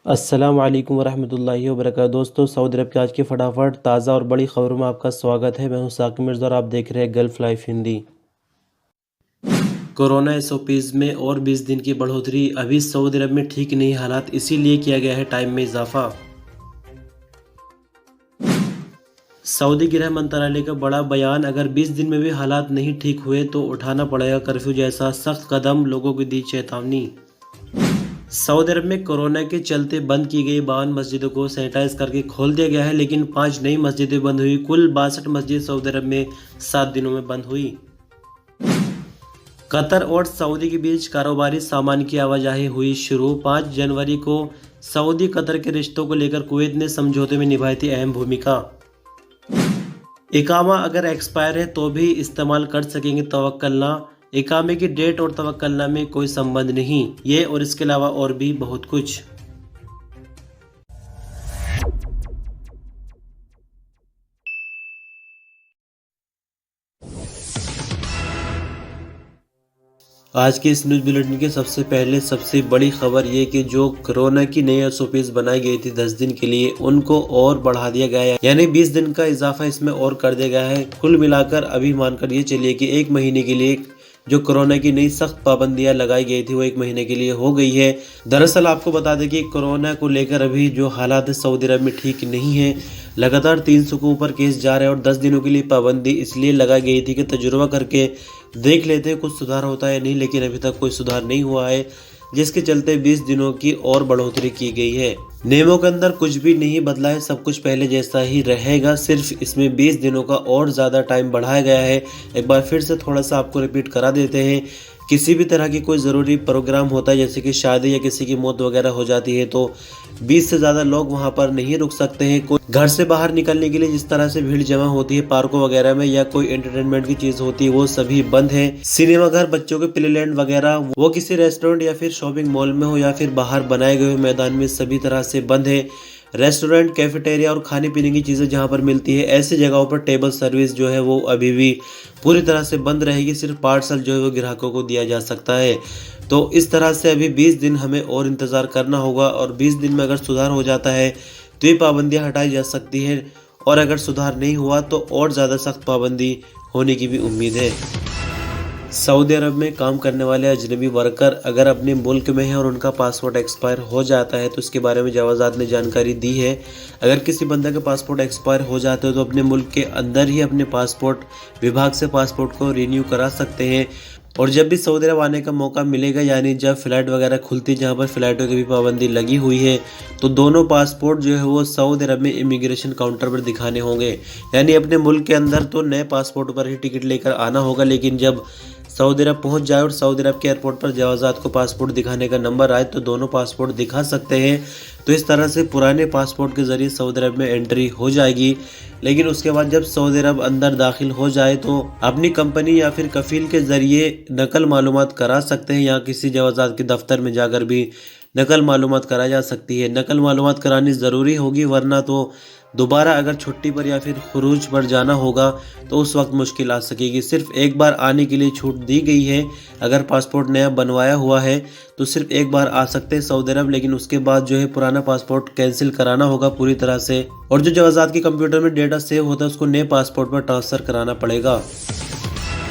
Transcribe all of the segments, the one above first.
अस्सलाम वालेकुम वरहमतुल्लाहि वबरकातुहू। दोस्तों, सऊदी अरब की आज की फटाफट ताज़ा और बड़ी खबरों में आपका स्वागत है। मैं हूं साकिब मिर्ज़ा और आप देख रहे हैं gulf life Hindi. Corona SOPs में और 20 दिन की बढ़ोतरी। अभी सऊदी अरब में ठीक नहीं हालात, इसीलिए किया गया है टाइम में इजाफा। सऊदी गृह मंत्रालय का बड़ा बयान, अगर 20 दिन में भी हालात नहीं ठीक हुए तो उठाना पड़ेगा कर्फ्यू जैसा सख्त कदम, लोगों को दी चेतावनी। सऊदी अरब में कोरोना के चलते बंद की गई 52 मस्जिदों को सैनिटाइज करके खोल दिया गया है, लेकिन 5 नई मस्जिदें बंद हुई। कुल 62 मस्जिद सऊदी अरब में 7 दिनों में बंद हुई। कतर और सऊदी के बीच कारोबारी सामान की आवाजाही हुई शुरू। 5 जनवरी को सऊदी कतर के रिश्तों को लेकर कुवैत ने समझौते में निभाई थी अहम भूमिका। इकामा अगर एक्सपायर है तो भी इस्तेमाल कर सकेंगे तवक्कलना। इकामे की डेट और तवक्कलना में कोई संबंध नहीं। ये और इसके अलावा और भी बहुत कुछ। आज के इस न्यूज़ बुलेटिन के सबसे पहले सबसे बड़ी खबर ये कि जो कोरोना की नई एसओपीज़ बनाई गई थी 10 दिन के लिए, उनको और बढ़ा दिया गया है, यानी 20 दिन का इजाफा इसमें और कर दिया गया है। कुल मिलाकर अभी मानकर ये चलिए कि 1 महीने के लिए जो कोरोना की नई सख्त पाबंदियां लगाई गई थी वो 1 महीने के लिए हो गई है। दरअसल आपको बता दें कि कोरोना को लेकर अभी जो हालात है सऊदी अरब में ठीक नहीं है। लगातार 300 के ऊपर केस जा रहे हैं और 10 दिनों के लिए पाबंदी इसलिए लगाई गई थी कि तजुर्बा करके देख लेते हैं कुछ सुधार होता है नहीं, लेकिन अभी तक कोई सुधार नहीं हुआ है, जिसके चलते 20 दिनों की और बढ़ोतरी की गई है। नियमों के अंदर कुछ भी नहीं बदला है, सब कुछ पहले जैसा ही रहेगा, सिर्फ इसमें 20 दिनों का और ज़्यादा टाइम बढ़ाया गया है। एक बार फिर से थोड़ा सा आपको रिपीट करा देते हैं। किसी भी तरह की कोई ज़रूरी प्रोग्राम होता है, जैसे कि शादी या किसी की मौत वगैरह हो जाती है, तो 20 से ज़्यादा लोग वहाँ पर नहीं रुक सकते हैं। कोई घर से बाहर निकलने के लिए जिस तरह से भीड़ जमा होती है पार्कों वगैरह में या कोई एंटरटेनमेंट की चीज़ होती है, वो सभी बंद है। सिनेमा घर, बच्चों के प्ले लैंड वगैरह, वो किसी रेस्टोरेंट या फिर शॉपिंग मॉल में हो या फिर बाहर बनाए गए मैदान में, सभी तरह से बंद है। रेस्टोरेंट, कैफेटेरिया और खाने पीने की चीज़ें जहाँ पर मिलती है, ऐसी जगहों पर टेबल सर्विस जो है वो अभी भी पूरी तरह से बंद रहेगी। सिर्फ पार्सल जो है वो ग्राहकों को दिया जा सकता है। तो इस तरह से अभी 20 दिन हमें और इंतज़ार करना होगा और 20 दिन में अगर सुधार हो जाता है तो ये पाबंदियाँ हटाई जा सकती है, और अगर सुधार नहीं हुआ तो और ज़्यादा सख्त पाबंदी होने की भी उम्मीद है। सऊदी अरब में काम करने वाले अजनबी वर्कर अगर अपने मुल्क में हैं और उनका पासपोर्ट एक्सपायर हो जाता है तो इसके बारे में जवाज़ात ने जानकारी दी है। अगर किसी बंदे का पासपोर्ट एक्सपायर हो जाता है तो अपने मुल्क के अंदर ही अपने पासपोर्ट विभाग से पासपोर्ट को रिन्यू करा सकते हैं। और जब भी सऊदी अरब आने का मौका मिलेगा, यानी जब फ़्लाइट वगैरह खुलती है जहाँ पर फ़्लाइटों की भी पाबंदी लगी हुई है, तो दोनों पासपोर्ट जो है वो सऊदी अरब में इमिग्रेशन काउंटर पर दिखाने होंगे। यानी अपने मुल्क के अंदर तो नए पासपोर्ट पर ही टिकट लेकर आना होगा, लेकिन जब सऊदी अरब पहुँच जाए और सऊदी अरब के एयरपोर्ट पर जवाज़ात को पासपोर्ट दिखाने का नंबर आए तो दोनों पासपोर्ट दिखा सकते हैं। तो इस तरह से पुराने पासपोर्ट के ज़रिए सऊदी अरब में एंट्री हो जाएगी। लेकिन उसके बाद जब सऊदी अरब अंदर दाखिल हो जाए तो अपनी कंपनी या फिर कफील के ज़रिए नकल मालूमात करा सकते हैं, या किसी जवाज़ात के दफ्तर में जाकर भी नकल मालूमात करा जा सकती है। नकल मालूमात करानी ज़रूरी होगी, वरना तो दोबारा अगर छुट्टी पर या फिर खुरूज पर जाना होगा तो उस वक्त मुश्किल आ सकेगी। सिर्फ एक बार आने के लिए छूट दी गई है। अगर पासपोर्ट नया बनवाया हुआ है तो सिर्फ एक बार आ सकते हैं सऊदी अरब, लेकिन उसके बाद जो है पुराना पासपोर्ट कैंसिल कराना होगा पूरी तरह से, और जो जवाज़ात के कंप्यूटर में डेटा सेव होता है उसको नए पासपोर्ट पर ट्रांसफ़र कराना पड़ेगा।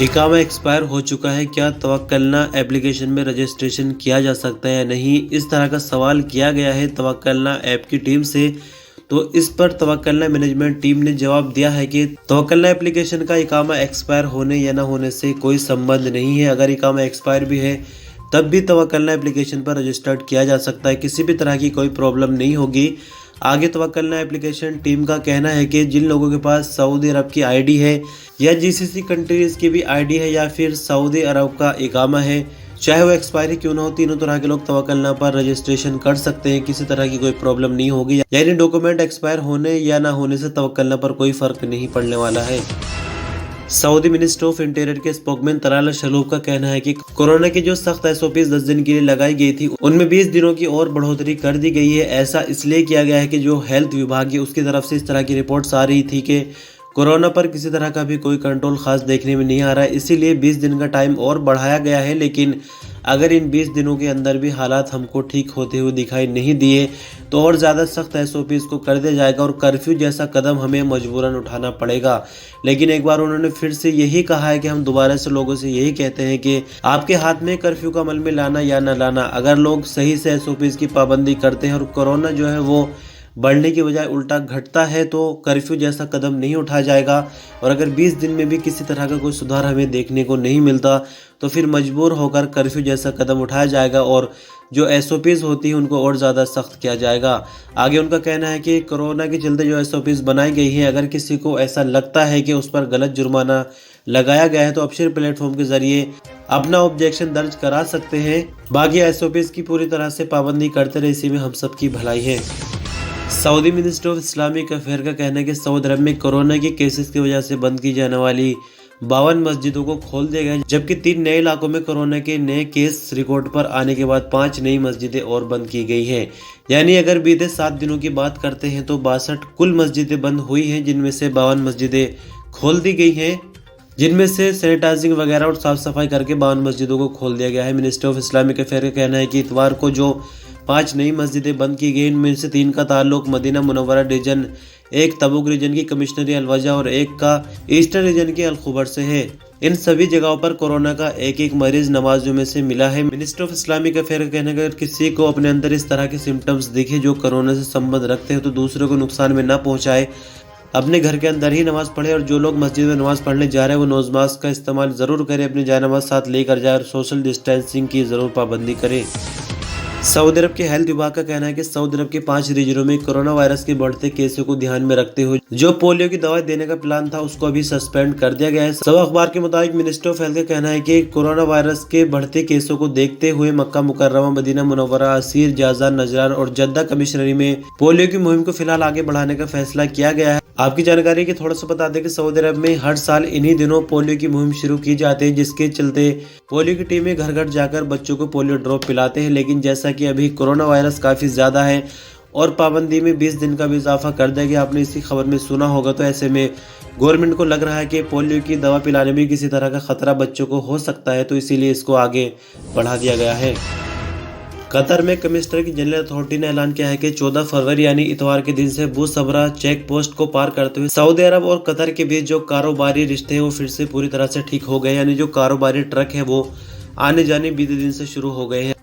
इकामा एक्सपायर हो चुका है, क्या तवक्कलना एप्लीकेशन में रजिस्ट्रेशन किया जा सकता है या नहीं, इस तरह का सवाल किया गया है तवक्कलना ऐप की टीम से। तो इस पर तवक्कलना मैनेजमेंट टीम ने जवाब दिया है कि तवक्कलना एप्लीकेशन का इकामा एक्सपायर होने या ना होने से कोई संबंध नहीं है। अगर इकामा एक्सपायर भी है तब भी तवक्कलना एप्लीकेशन पर रजिस्टर्ड किया जा सकता है, किसी भी तरह की कोई प्रॉब्लम नहीं होगी। आगे तवक्कलना एप्लीकेशन टीम का कहना है कि जिन लोगों के पास सऊदी अरब की आईडी है या जीसीसी कंट्रीज़ की भी आईडी है या फिर सऊदी अरब का इकामा है, चाहे वो एक्सपायरी क्यों ना हो, तीनों तरह के लोग तवक्कलना पर रजिस्ट्रेशन कर सकते हैं। किसी तरह की कोई प्रॉब्लम नहीं होगी, यानी डॉक्यूमेंट एक्सपायर होने या ना होने से तवक्कलना पर कोई फ़र्क नहीं पड़ने वाला है। सऊदी मिनिस्टर ऑफ इंटीरियर के स्पोकमैन तलाल शलूब का कहना है कि कोरोना की जो सख्त SOPs 10 दिन के लिए लगाई गई थी उनमें 20 दिनों की और बढ़ोतरी कर दी गई है। ऐसा इसलिए किया गया है कि जो हेल्थ विभाग है उसकी तरफ से इस तरह की रिपोर्ट्स आ रही थी कि कोरोना पर किसी तरह का भी कोई कंट्रोल खास देखने में नहीं आ रहा है, इसीलिए 20 दिन का टाइम और बढ़ाया गया है। लेकिन अगर इन 20 दिनों के अंदर भी हालात हमको ठीक होते हुए दिखाई नहीं दिए तो और ज़्यादा सख्त SOPs को कर दिया जाएगा और कर्फ्यू जैसा कदम हमें मजबूरन उठाना पड़ेगा। लेकिन एक बार उन्होंने फिर से यही कहा है कि हम दोबारा से लोगों से यही कहते हैं कि आपके हाथ में कर्फ्यू का अमल में लाना या न लाना। अगर लोग सही से SOPs की पाबंदी करते हैं और कोरोना जो है वो बढ़ने की बजाय उल्टा घटता है तो कर्फ्यू जैसा कदम नहीं उठाया जाएगा। और अगर 20 दिन में भी किसी तरह का कोई सुधार हमें देखने को नहीं मिलता तो फिर मजबूर होकर कर्फ्यू जैसा कदम उठाया जाएगा और जो SOPs होती है उनको और ज़्यादा सख्त किया जाएगा। आगे उनका कहना है कि कोरोना के चलते जो SOPs बनाई गई हैं, अगर किसी को ऐसा लगता है कि उस पर गलत जुर्माना लगाया गया है तो अफसर प्लेटफॉर्म के जरिए अपना ऑब्जेक्शन दर्ज करा सकते हैं। बाकी SOPs की पूरी तरह से पाबंदी करते रहे, इसी में हम सबकी भलाई है। Saudi minister of Islamic affair का कहना है कि सऊदी अरब में कोरोना के केसेस की वजह से बंद की जाने वाली 52 मस्जिदों को खोल दिया गया, जबकि 3 नए इलाकों में कोरोना के नए केस रिकॉर्ड पर आने के बाद 5 नई मस्जिदें और बंद की गई हैं। यानी अगर बीते 7 दिनों की बात करते हैं तो 62 कुल मस्जिदें बंद हुई हैं, जिनमें से 52 मस्जिदें खोल दी गई हैं, जिनमें से सैनिटाइजिंग वगैरह और साफ सफाई करके 52 मस्जिदों को खोल दिया गया है। मिनिस्टर ऑफ इस्लामिक अफेयर का कहना है कि इतवार को जो 5 नई मस्जिदें बंद की गई, इनमें से 3 का ताल्लुक मदीना मुनव्वरा रीजन, एक तबुक रीजन की कमिश्नरी अलवजा और एक का ईस्टर्न रीजन की अलखुबर से है। इन सभी जगहों पर कोरोना का एक मरीज नमाजियों में से मिला है। मिनिस्टर ऑफ इस्लामिक अफेयर का कहना है कि अगर किसी को अपने अंदर इस तरह के सिम्टम्स दिखे जो कोरोना से संबंध रखते हैं तो दूसरों को नुकसान में न पहुंचाए, अपने घर के अंदर ही नमाज पढ़े और जो लोग मस्जिद में नमाज पढ़ने जा रहे हैं वो नोज मास्क का इस्तेमाल जरूर करें, अपनी जाय नमाज साथ लेकर जाए और सोशल डिस्टेंसिंग की जरूर पाबंदी करें। सऊदी अरब के हेल्थ विभाग का कहना है कि सऊदी अरब के 5 रीजनों में कोरोना वायरस के बढ़ते केसों को ध्यान में रखते हुए जो पोलियो की दवा देने का प्लान था उसको अभी सस्पेंड कर दिया गया है। सब अखबार के मुताबिक मिनिस्टर ऑफ हेल्थ का कहना है कि कोरोना वायरस के बढ़ते केसों को देखते हुए मक्का मुकर्रमा, मदीना मुनव्वरा, असीर, जाजान, नजरान और जद्दा कमिश्नरी में पोलियो की मुहिम को फिलहाल आगे बढ़ाने का फैसला किया गया है। आपकी जानकारी के थोड़ा सा बता दें कि सऊदी अरब में हर साल इन्हीं दिनों पोलियो की मुहिम शुरू की जाती है, जिसके चलते पोलियो की टीमें घर घर जाकर बच्चों को पोलियो ड्रॉप पिलाते हैं। लेकिन जैसा कि अभी कोरोना वायरस काफ़ी ज़्यादा है और पाबंदी में 20 दिन का भी इजाफा कर दिया गया, आपने इसी खबर में सुना होगा, तो ऐसे में गवर्नमेंट को लग रहा है कि पोलियो की दवा पिलाने में किसी तरह का खतरा बच्चों को हो सकता है, तो इसीलिए इसको आगे बढ़ा दिया गया है। कतर में कमिश्नर की जनरल अथॉरिटी ने ऐलान किया है कि 14 फरवरी यानी इतवार के दिन से बू सबरा चेक पोस्ट को पार करते हुए सऊदी अरब और कतर के बीच जो कारोबारी रिश्ते हैं वो फिर से पूरी तरह से ठीक हो गए। यानी जो कारोबारी ट्रक है वो आने जाने बीते दिन से शुरू हो गए हैं।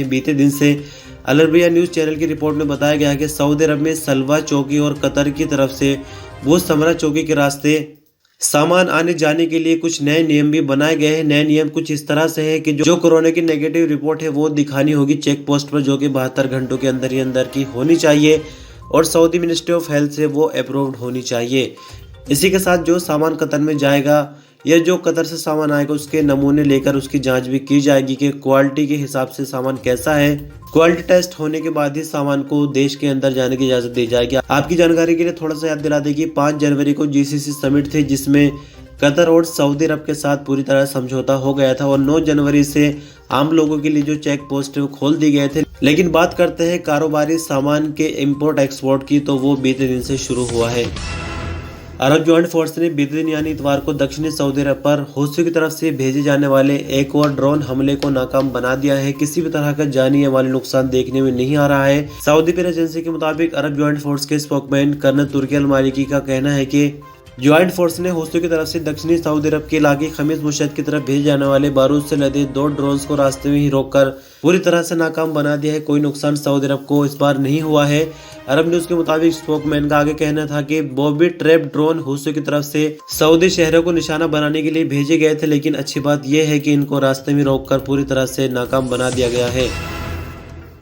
बीते दिन से। अल अरबिया न्यूज चैनल की रिपोर्ट में बताया गया है कि सऊदी अरब में सलवा चौकी और कतर की तरफ से बू समरा चौकी के रास्ते सामान आने जाने के लिए कुछ नए नियम भी बनाए गए हैं। नए नियम कुछ इस तरह से है कि जो कोरोना की नेगेटिव रिपोर्ट है वो दिखानी होगी चेक पोस्ट पर, जो कि 72 घंटों के अंदर ही अंदर की होनी चाहिए और सऊदी मिनिस्ट्री ऑफ हेल्थ से वो अप्रूव्ड होनी चाहिए। इसी के साथ जो सामान कतर में जाएगा या जो कतर से सामान आएगा उसके नमूने लेकर उसकी जांच भी की जाएगी कि क्वालिटी के हिसाब से सामान कैसा है। क्वालिटी टेस्ट होने के बाद ही सामान को देश के अंदर जाने की इजाजत दी जाएगी। आपकी जानकारी के लिए थोड़ा सा याद दिला दें कि 5 जनवरी को GCC समिट थे, जिसमें कतर और सऊदी अरब के साथ पूरी तरह समझौता हो गया था और 9 जनवरी से आम लोगों के लिए जो चेक पोस्ट है वो खोल दिए गए थे। लेकिन बात करते हैं कारोबारी सामान के इम्पोर्ट एक्सपोर्ट की, तो वो बीते दिन से शुरू हुआ है। अरब ज्वाइंट फोर्स ने बीते दिन यानी इतवार को दक्षिणी सऊदी अरब पर हौसियों की तरफ से भेजे जाने वाले एक और ड्रोन हमले को नाकाम बना दिया है। किसी भी तरह का जानी या माली नुकसान देखने में नहीं आ रहा है। सऊदी प्रेस एजेंसी के मुताबिक अरब ज्वाइंट फोर्स के स्पोकमैन कर्नल तुर्की अल मालिकी का कहना है कि ज्वाइंट फोर्स ने हौसियों की तरफ से दक्षिणी सऊदी अरब के इलाके खमीस मुशहद की तरफ भेजे जाने वाले बारूद से लदे 2 ड्रोन्स को रास्ते में ही रोककर पूरी तरह से नाकाम बना दिया है। कोई नुकसान सऊदी अरब को इस बार नहीं हुआ है। अरब न्यूज के मुताबिक स्पोकमैन का आगे कहना था कि बॉबी ट्रैप ड्रोन हौसियों की तरफ से सऊदी शहरों को निशाना बनाने के लिए भेजे गए थे, लेकिन अच्छी बात यह है कि इनको रास्ते में रोककर पूरी तरह से नाकाम बना दिया गया है।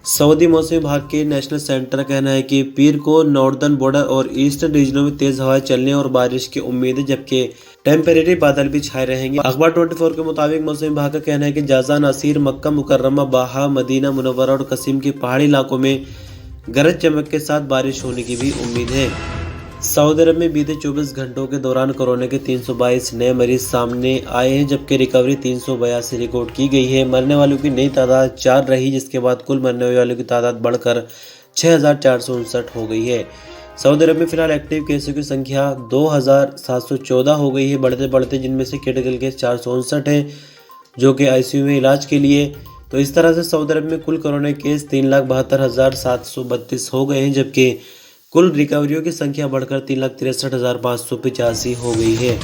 सऊदी मौसम विभाग के नेशनल सेंटर का कहना है कि पीर को नॉर्दर्न बॉर्डर और ईस्टर्न रीजनों में तेज हवाएं चलने और बारिश की उम्मीद है, जबकि टेम्परेरी बादल भी छाए रहेंगे। अखबार 24 के मुताबिक मौसम विभाग का कहना है कि जाजान, असीर, मक्का मुकर्रमा, बाहा, मदीना मुनव्वरा और कसीम के पहाड़ी इलाकों में गरज चमक के साथ बारिश होने की भी उम्मीद है। सऊदी अरब में बीते 24 घंटों के दौरान कोरोना के 322 नए मरीज सामने आए हैं, जबकि रिकवरी 382 रिकॉर्ड की गई है। मरने वालों की नई तादाद 4 रही, जिसके बाद कुल मरने वालों की तादाद बढ़कर 6,459 हो गई है। सऊदी अरब में फिलहाल एक्टिव केसों की संख्या 2,714 हो गई है, बढ़ते बढ़ते, जिनमें से क्रिटिकल केस 459 हैं जो कि आईसीयू में इलाज के लिए। तो इस तरह से सऊदी अरब में कुल कोरोना केस 3,72,732 हो गए हैं, जबकि कुल रिकवरियों की संख्या बढ़कर 3,63,585 हो गई है।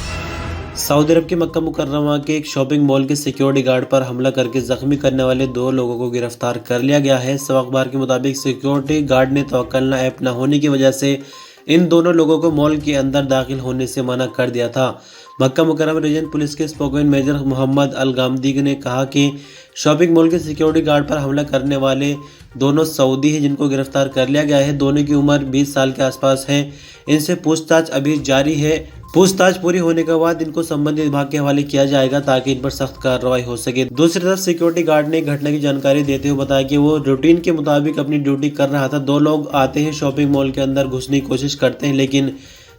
सऊदी अरब के मक्का मुकर्रमा के एक शॉपिंग मॉल के सिक्योरिटी गार्ड पर हमला करके जख्मी करने वाले 2 लोगों को गिरफ्तार कर लिया गया है। सब अखबार के मुताबिक सिक्योरिटी गार्ड ने तवक्कलना ऐप न होने की वजह से इन दोनों लोगों को मॉल के अंदर दाखिल होने से मना कर दिया था। मक्का मुकर्रमा रीजन पुलिस के स्पोकन मेजर मोहम्मद अल गामदी ने कहा कि शॉपिंग मॉल के सिक्योरिटी गार्ड पर हमला करने वाले दोनों सऊदी हैं, जिनको गिरफ्तार कर लिया गया है। दोनों की उम्र 20 साल के आसपास है। इनसे पूछताछ अभी जारी है। पूछताछ पूरी होने के बाद इनको संबंधित विभाग के हवाले किया जाएगा ताकि इन पर सख्त कार्रवाई हो सके। दूसरी तरफ सिक्योरिटी गार्ड ने घटना की जानकारी देते हुए बताया कि वो रूटीन के मुताबिक अपनी ड्यूटी कर रहा था। 2 लोग आते हैं, शॉपिंग मॉल के अंदर घुसने की कोशिश करते हैं, लेकिन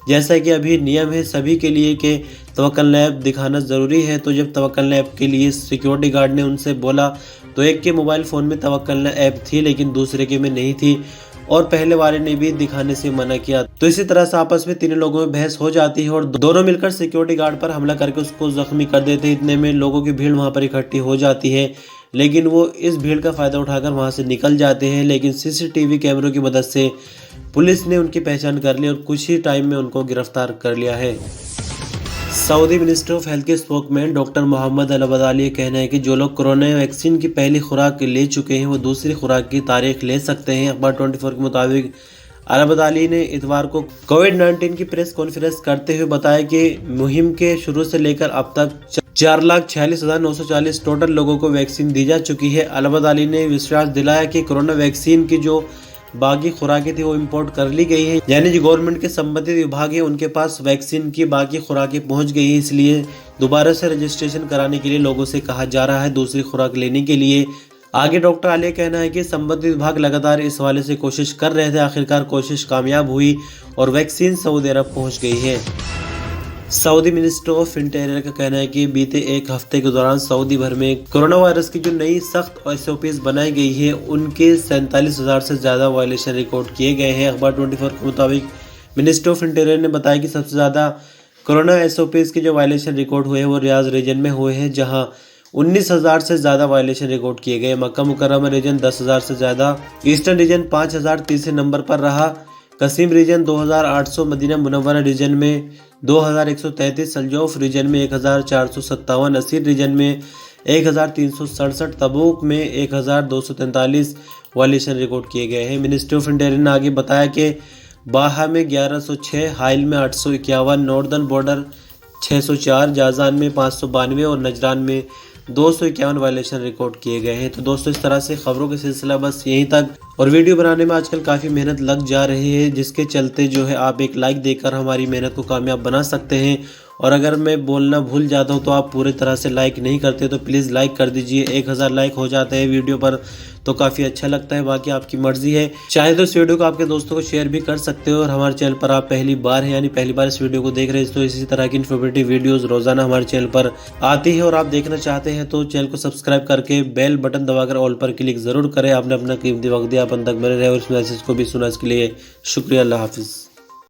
जैसा कि अभी नियम है सभी के लिए कि तवक्कल ऐप दिखाना ज़रूरी है। तो जब तवक्कल ऐप के लिए सिक्योरिटी गार्ड ने उनसे बोला तो एक के मोबाइल फ़ोन में तवक्कल ऐप थी, लेकिन दूसरे के में नहीं थी, और पहले वाले ने भी दिखाने से मना किया। तो इसी तरह से आपस में तीनों लोगों में बहस हो जाती है और दोनों मिलकर सिक्योरिटी गार्ड पर हमला करके उसको जख्मी कर देते हैं। इतने में लोगों की भीड़ वहां पर इकट्ठी हो जाती है, लेकिन वो इस भीड़ का फ़ायदा उठाकर वहां से निकल जाते हैं। लेकिन सीसीटीवी कैमरों की मदद से पुलिस ने उनकी पहचान कर ली और कुछ ही टाइम में उनको गिरफ्तार कर लिया है। सऊदी मिनिस्टर ऑफ हेल्थ के स्पोकमैन डॉक्टर मोहम्मद अल अबदाली का कहना है कि जो लोग कोरोना वैक्सीन की पहली खुराक ले चुके हैं वो दूसरी खुराक की तारीख ले सकते हैं। अखबार 24 के मुताबिक अल अबदाली ने इतवार को कोविड-19 की प्रेस कॉन्फ्रेंस करते हुए बताया कि मुहिम के शुरू से लेकर अब तक 4,46,940 टोटल लोगों को वैक्सीन दी जा चुकी है। अल अबदाली ने विश्वास दिलाया कि कोरोना वैक्सीन की जो बाकी खुराकें थी वो इंपोर्ट कर ली गई है, यानी जो गवर्नमेंट के संबंधित विभाग है उनके पास वैक्सीन की बाकी खुराकें पहुंच गई है। इसलिए दोबारा से रजिस्ट्रेशन कराने के लिए लोगों से कहा जा रहा है दूसरी खुराक लेने के लिए। आगे डॉक्टर आलिया कहना है कि संबंधित विभाग लगातार इस हवाले से कोशिश कर रहे थे, आखिरकार कोशिश कामयाब हुई और वैक्सीन सऊदी अरब पहुँच गई है। सऊदी मिनिस्टर ऑफ इंटीरियर का कहना है कि बीते एक हफ्ते के दौरान सऊदी भर में कोरोना वायरस की जो नई सख्त SOPs बनाई गई है उनके 47,000 से ज़्यादा वायलेशन रिकॉर्ड किए गए हैं। अखबार 24 के मुताबिक मिनिस्टर ऑफ इंटीरियर ने बताया कि सबसे ज़्यादा कोरोना SOPs के जो वायलेशन रिकॉर्ड हुए हैं वो रियाज रीजन में हुए हैं, जहाँ 19,000 से ज़्यादा वायलेशन रिकॉर्ड किए गए। मक्का मुकर्रमा रीजन 10,000 से ज़्यादा, ईस्टर्न रीजन 5,000 तीसरे नंबर पर रहा, कसीम रीजन 2,800, मदीना मुनव्वरा रीजन में 2,133, सलजौफ रीजन में 1,457, असीर रीजन में 1,367, तबूक में 1,243 वायलेशन रिकॉर्ड किए गए हैं। मिनिस्ट्री ऑफ इंटीरियर ने आगे बताया कि बाहा में 1106, हाइल में 851, नॉर्दर्न बॉर्डर 604, जाजान में 592 और नजरान में 251 वायलेशन रिकॉर्ड किए गए हैं। तो दोस्तों इस तरह से खबरों का सिलसिला बस यहीं तक, और वीडियो बनाने में आजकल काफ़ी मेहनत लग जा रही है, जिसके चलते जो है आप एक लाइक देकर हमारी मेहनत को कामयाब बना सकते हैं। और अगर मैं बोलना भूल जाता हूं तो आप पूरी तरह से लाइक नहीं करते तो प्लीज़ लाइक कर दीजिए। 1000 लाइक हो जाते हैं वीडियो पर तो काफ़ी अच्छा लगता है, बाकी आपकी मर्जी है। चाहे तो इस वीडियो को आपके दोस्तों को शेयर भी कर सकते हो। और हमारे चैनल पर आप पहली बार हैं, यानी पहली बार इस वीडियो को देख रहे हैं, तो इसी तरह की इन्फॉर्मेटिव वीडियोज़ रोज़ाना हमारे चैनल पर आती है और आप देखना चाहते हैं तो चैनल को सब्सक्राइब करके बेल बटन दबाकर ऑल पर क्लिक ज़रूर करें। आपने अपना कीमती वक्त दिया, अपन तक बने रहे और इस मैसेज को भी सुना, इसके लिए शुक्रिया। अल्लाह हाफिज़।